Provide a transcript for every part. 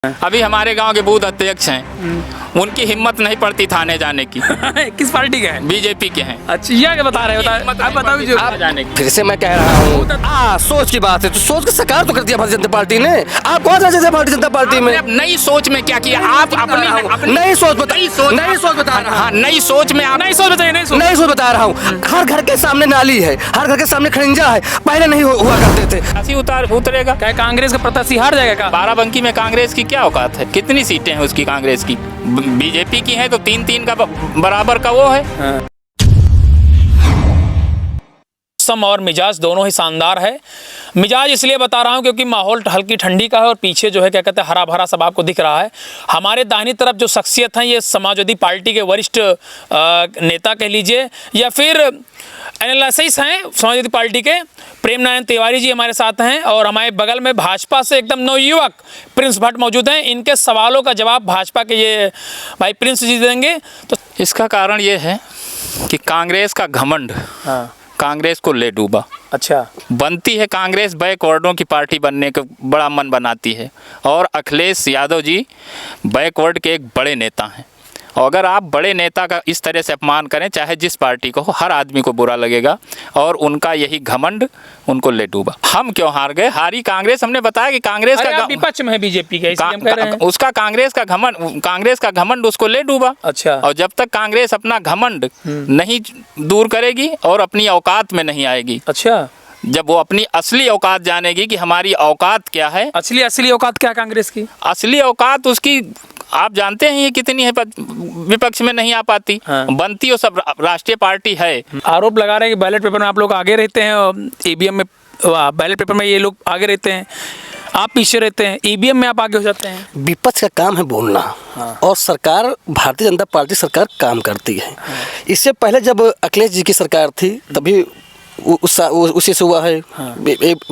अभी हमारे गांव के बूथ अध्यक्ष हैं, उनकी हिम्मत नहीं पड़ती थाने जाने की। किस पार्टी के हैं? बीजेपी के हैं। अच्छा, यह क्या बता रहे हो? आप बताओ जो थाने जाने की। फिर से मैं कह रहा हूँ, सोच की बात है तो सोच का साकार तो कर दिया भारतीय जनता पार्टी ने। आप कौन सा जैसे भारतीय जनता पार्टी में आपने नई सोच में क्या किया? आप अपनी नई सोच बता रहा हाँ, नई सोच में आप नहीं सोच बताइए, नहीं सोच। नई सोच बता रहा हूँ। हर घर के सामने नाली है, हर घर के सामने खड़ंजा है, पहले नहीं हुआ करते थे। ऐसी उतरेगा। क्या कांग्रेस का प्रत्याशी हार जाएगा क्या? बाराबंकी में कांग्रेस की क्या औकात है? कितनी सीटें हैं उसकी कांग्रेस की? बीजेपी की है तो 3-3 का बराबर का वो है। मौसम और मिजाज दोनों ही शानदार है। मिजाज इसलिए बता रहा हूं क्योंकि माहौल हल्की ठंडी का है और पीछे जो है क्या कहते हैं हरा भरा सब आपको दिख रहा है। हमारे दाहिनी तरफ जो शख्सियत हैं ये समाजवादी पार्टी के वरिष्ठ नेता कह लीजिए या फिर एनालिसिस हैं समाजवादी पार्टी के। प्रेम नारायण तिवारी जी हमारे साथ हैं और हमारे बगल में भाजपा से एकदम नवयुवक प्रिंस भट्ट मौजूद हैं। इनके सवालों का जवाब भाजपा के ये भाई प्रिंस जी देंगे। तो इसका कारण ये है कि कांग्रेस का घमंड कांग्रेस को ले डूबा। अच्छा, बनती है कांग्रेस बैकवर्डों की पार्टी बनने का बड़ा मन बनाती है और अखिलेश यादव जी बैकवर्ड के एक बड़े नेता हैं। और अगर आप बड़े नेता का इस तरह से अपमान करें, चाहे जिस पार्टी को हो, हर आदमी को बुरा लगेगा और उनका यही घमंड उनको ले डूबा। हम क्यों हार गए? हारी कांग्रेस। हमने बताया कि कांग्रेस का विपक्ष में है बीजेपी का, इसलिए हम कह रहे हैं। उसका कांग्रेस का घमंड उसको ले डूबा। अच्छा, और जब तक कांग्रेस अपना घमंड नहीं दूर करेगी और अपनी औकात में नहीं आएगी, अच्छा, जब वो अपनी असली औकात जानेगी कि हमारी औकात क्या है। असली औकात क्या कांग्रेस की? असली औकात उसकी आप जानते हैं ये कितनी है, विपक्ष में नहीं आ पाती। बनती हो सब राष्ट्रीय पार्टी है। आरोप लगा रहे हैं कि बैलेट पेपर में आप लोग आगे रहते हैं और ईवीएम में बैलेट पेपर में ये लोग आगे रहते हैं, आप पीछे रहते हैं, ईवीएम में आप आगे हो जाते हैं। विपक्ष का काम है बोलना और सरकार भारतीय जनता पार्टी सरकार काम करती है। इससे पहले जब अखिलेश जी की सरकार थी तभी उसी से हुआ है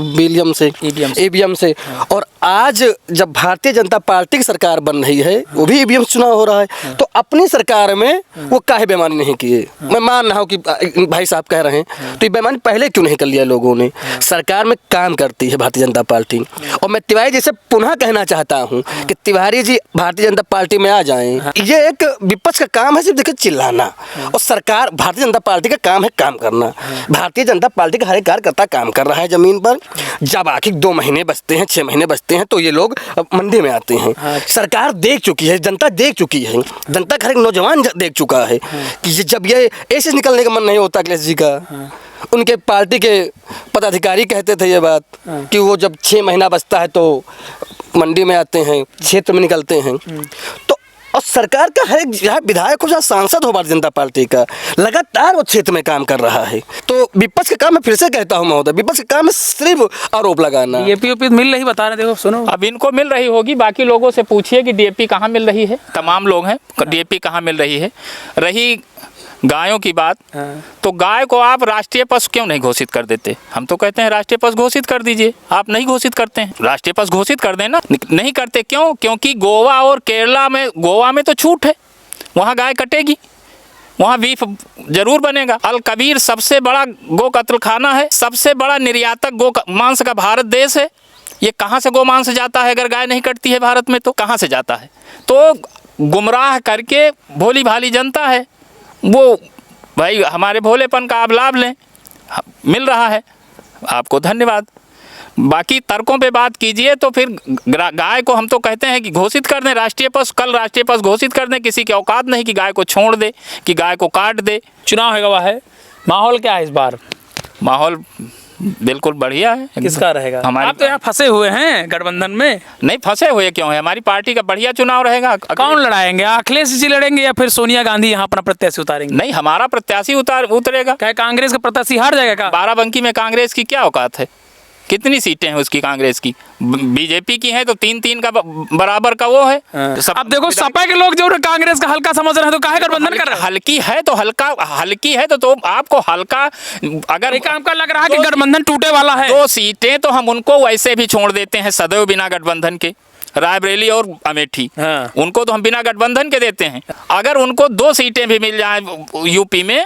ईवीएम से। और आज जब भारतीय जनता पार्टी की सरकार बन रही है वो भी ईवीएम चुनाव हो रहा है। तो अपनी सरकार में वो काहे बेईमानी नहीं किए? मैं मान रहा हूँ कि भाई साहब कह रहे हैं तो ये बेईमानी पहले क्यों नहीं कर लिया लोगों ने? सरकार में काम करती है भारतीय जनता पार्टी। और मैं तिवारी जी से पुनः कहना चाहता हूँ कि तिवारी जी भारतीय जनता पार्टी में आ जाएं। ये एक विपक्ष का काम है सिर्फ देखिए चिल्लाना, और सरकार भारतीय जनता पार्टी का काम है काम करना। भारतीय जनता पार्टी का हर एक कार्यकर्ता काम कर रहा है जमीन पर। जब आखिर 2 महीने बचते हैं, 6 महीने बचते हैं तो ये लोग मंडी में आते हैं। सरकार देख चुकी है, जनता देख चुकी है, जनता का हर एक नौजवान देख चुका है कि जब ये ऐसे निकलने का मन नहीं होता अखिलेश जी का। उनके पार्टी के पदाधिकारी कहते थे ये बात कि वो जब 6 महीना बचता है तो मंडी में आते हैं, क्षेत्र में निकलते हैं। तो और सरकार का हर एक विधायक हो या सांसद हो भारतीय जनता पार्टी का लगातार वो क्षेत्र में काम कर रहा है। तो विपक्ष का काम मैं फिर से कहता हूँ महोदय, विपक्ष का काम है सिर्फ आरोप लगाना। डीएपी मिल रही बता रहे, देखो सुनो, अब इनको मिल रही होगी, बाकी लोगों से पूछिए कि डीएपी कहाँ मिल रही है। तमाम लोग हैं, डीएपी कहाँ मिल रही है। रही गायों की बात, तो गाय को आप राष्ट्रीय पशु क्यों नहीं घोषित कर देते? हम तो कहते हैं राष्ट्रीय पशु घोषित कर दीजिए। आप नहीं घोषित करते हैं। राष्ट्रीय पशु घोषित कर देना, नहीं करते क्यों? क्योंकि गोवा और केरला में, गोवा में तो छूट है, वहाँ गाय कटेगी, वहाँ बीफ जरूर बनेगा। अल कबीर सबसे बड़ा गो कत्लखाना है, सबसे बड़ा निर्यातक गो मांस का भारत देश है। ये कहाँ से गो मांस जाता है? अगर गाय नहीं कटती है भारत में तो कहाँ से जाता है? तो गुमराह करके भोली भाली जनता है वो, भाई हमारे भोलेपन का आप लाभ लें, मिल रहा है, आपको धन्यवाद। बाकी तर्कों पे बात कीजिए तो फिर गाय को हम तो कहते हैं कि घोषित कर दें राष्ट्रीय पशु, कल राष्ट्रीय पशु घोषित कर दें। किसी की औकात नहीं कि गाय को छोड़ दे, कि गाय को काट दे। चुनाव है गवा है, माहौल क्या है इस बार? माहौल बिल्कुल बढ़िया है। किसका रहेगा? हमारे आप तो यहाँ फंसे हुए हैं गठबंधन में। नहीं फंसे हुए क्यों है? हमारी पार्टी का बढ़िया चुनाव रहेगा। कौन लड़ाएंगे? अखिलेश जी लड़ेंगे या फिर सोनिया गांधी यहाँ अपना प्रत्याशी उतारेंगे? नहीं, हमारा प्रत्याशी उतरेगा। क्या कांग्रेस का प्रत्याशी हार जाएगा क्या? बाराबंकी में कांग्रेस की क्या औकात है? कितनी सीटें हैं उसकी कांग्रेस की? बीजेपी की है तो 3-3 का बराबर का वो है। अब देखो सपा के लोग जो कांग्रेस का हल्का समझ रहे हैं तो काहे गठबंधन कर रहे हैं? हल्की है तो आपको हल्का, अगर एक काम का लग रहा है कि गठबंधन टूटे वाला है। 2 सीटें तो हम उनको वैसे भी छोड़ देते हैं सदैव बिना गठबंधन के। रायबरेली और अमेठी, उनको तो हम बिना गठबंधन के देते हैं। अगर उनको 2 सीटें भी मिल जाए यूपी में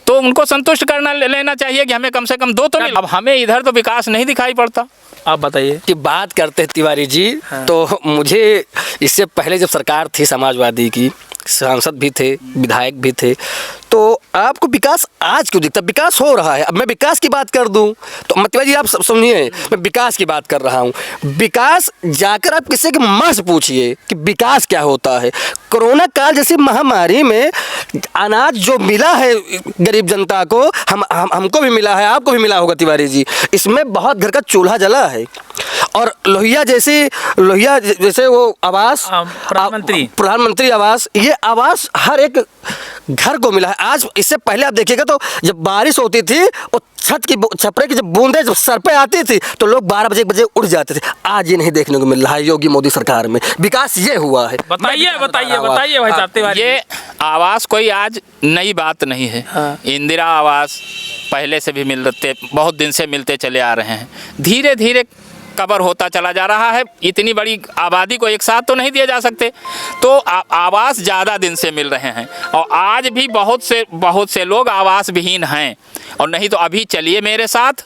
तो उनको संतुष्ट करना लेना चाहिए कि हमें कम से कम 2 तो मिले। अब हमें इधर तो विकास नहीं दिखाई पड़ता। आप बताइए। कि बात करते हैं तिवारी जी, तो मुझे इससे पहले जब सरकार थी समाजवादी की, सांसद भी थे, विधायक भी थे, तो आपको विकास आज क्यों दिखता? विकास हो रहा है। अब मैं विकास की बात कर दूं तो तिवारी जी आप सुनिए, मैं विकास की बात कर रहा हूं। विकास जाकर आप किसी की माँ से पूछिए कि विकास क्या होता है। कोरोना काल जैसी महामारी में अनाज जो मिला है गरीब जनता को, हमको भी मिला है, आपको भी मिला होगा तिवारी जी, इसमें बहुत घर का चूल्हा जला है। और लोहिया जैसे वो आवास, प्रधानमंत्री आवास, ये आवास हर एक घर को मिला है। आज इससे पहले आप देखिएगा तो जब बारिश होती थी और छत की छपरे की जब बूंदें जब सर पे आती थी तो लोग 12 बजे 1 बजे उठ जाते थे। आज ये नहीं देखने को मिल रहा है। योगी मोदी सरकार में विकास ये हुआ है। बताइए भाई साहब तिवारी। ये आवास कोई आज नई बात नहीं है। इंदिरा आवास पहले से भी मिलते, बहुत दिन से मिलते चले आ रहे हैं। धीरे धीरे कवर होता चला जा रहा है। इतनी बड़ी आबादी को एक साथ तो नहीं दिए जा सकते, तो आवास ज़्यादा दिन से मिल रहे हैं। और आज भी बहुत से लोग आवास विहीन हैं। और नहीं तो अभी चलिए मेरे साथ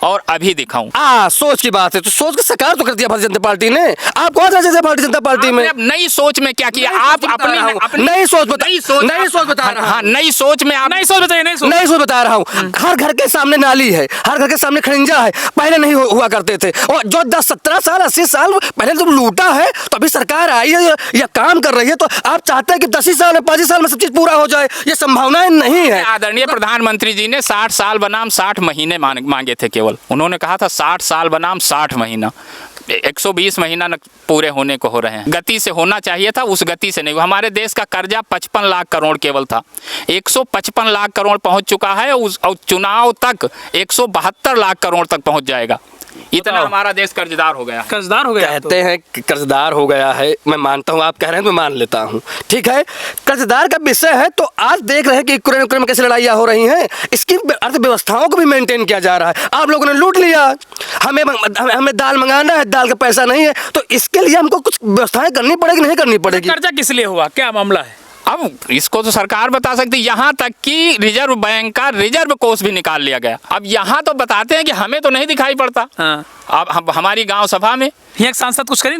और अभी दिखाऊं। सोच की बात है, तो सोच का साकार तो कर दिया भारतीय जनता पार्टी ने। आप कौन सा जैसे भारतीय जनता पार्टी में नई सोच में क्या किया? आप अपनी नई सोच बता रहा हूं। नई सोच में आप नई सोच बताइए। नई सोच बता रहा हूँ। हर घर के सामने नाली है, हर घर के सामने खड़ंजा है। पहले नहीं हुआ करते थे। और जो 10-17 साल 80 साल पहले जब लूटा है, तो अभी सरकार आई है या काम कर रही है, तो आप चाहते हैं कि 10 ही साल में 5 ही साल में सब चीज पूरा हो जाए। ये संभावनाएं नहीं है। आदरणीय प्रधानमंत्री जी ने 60 साल बनाम 60 महीने मांगे थे। केवल उन्होंने कहा था 60 साल बनाम 60 महीना। 120 महीना पूरे होने को हो रहे हैं। गति से होना चाहिए था, उस गति से नहीं। हमारे देश का कर्जा 55 लाख करोड़ केवल था, 155 लाख करोड़ पहुंच चुका है। और चुनाव तक 172 लाख करोड़ तक पहुंच जाएगा। इतना हमारा देश कर्जदार हो गया। कहते हैं कि कर्जदार हो गया है। मैं मानता हूं, आप कह रहे हैं तो मैं मान लेता हूं, ठीक है। कर्जदार का विषय है, तो आज देख रहे हैं कि यूक्रेन में कैसे लड़ाइयाँ हो रही हैं। इसकी अर्थव्यवस्थाओं को भी मेंटेन किया जा रहा है। आप लोगों ने लूट लिया। हमें दाल मंगाना है, दाल का पैसा नहीं है, तो इसके लिए हमको कुछ व्यवस्थाएं करनी पड़ेगी, नहीं करनी पड़ेगी। कर्जा किस लिए हुआ, क्या मामला है? अब इसको तो सरकार बता सकती है। यहाँ तक कि रिजर्व बैंक का रिजर्व कोष भी निकाल लिया गया। अब यहाँ तो बताते हैं कि हमें तो नहीं दिखाई पड़ता। अब हमारी गांव सभा में एक सांसद कुछ करें।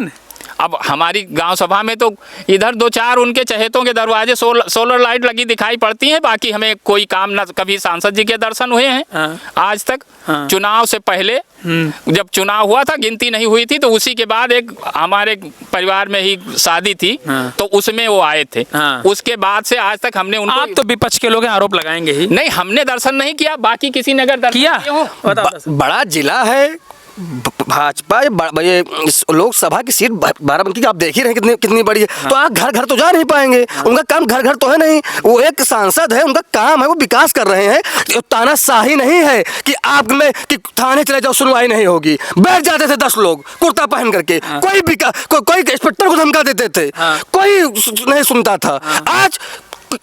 अब हमारी गांव सभा में तो इधर 2-4 उनके चहेतों के दरवाजे सोलर लाइट लगी दिखाई पड़ती हैं। बाकी हमें कोई काम ना, कभी सांसद जी के दर्शन हुए हैं आज तक। चुनाव से पहले जब चुनाव हुआ था, गिनती नहीं हुई थी, तो उसी के बाद एक हमारे परिवार में ही शादी थी, तो उसमें वो आए थे। उसके बाद से आज तक हमने उनको, आप तो विपक्ष के लोग आरोप लगाएंगे ही। नहीं, हमने दर्शन नहीं किया। बाकी किसी ने अगर दर्शन किया, बड़ा जिला है भाजपा, ये लोकसभा की सीट बाराबंकी की आप देख ही रहे हैं कितनी बड़ी है। तो आप घर घर तो जा नहीं पाएंगे। उनका काम घर घर तो है नहीं। वो एक सांसद है, उनका काम है वो विकास कर रहे हैं। तानाशाही नहीं है कि आप में कि थाने चले जाओ सुनवाई नहीं होगी। बैठ जाते थे 10 लोग कुर्ता पहन करके, कोई इंस्पेक्टर को धमका देते थे, कोई नहीं सुनता था। आज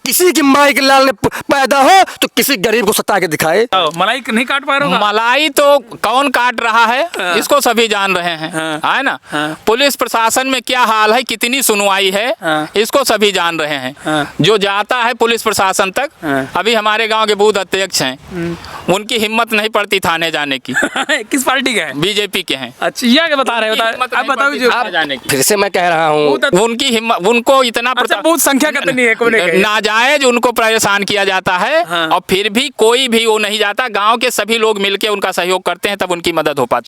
किसी की माई के लाल ने पैदा हो तो किसी गरीब को सता के दिखाए। मलाई नहीं काट पा रहा। मलाई तो कौन काट रहा है, इसको सभी जान रहे हैं, है ना। पुलिस प्रशासन में क्या हाल है, कितनी सुनवाई है, इसको सभी जान रहे हैं। जो जाता है पुलिस प्रशासन तक, अभी हमारे गांव के बूथ अध्यक्ष हैं, उनकी हिम्मत नहीं पड़ती थाने जाने की। किस पार्टी के हैं? बीजेपी के हैं। अच्छा, ये क्या बता रहे हैं? आप बताओ। फिर से मैं कह रहा हूँ, उनकी हिम्मत, उनको इतना बूथ संख्या कितनी है? नाजायज उनको परेशान किया जाता है। और फिर भी कोई भी वो नहीं जाता। गांव के सभी लोग मिलके उनका सहयोग करते हैं, तब उनकी मदद हो पाती है।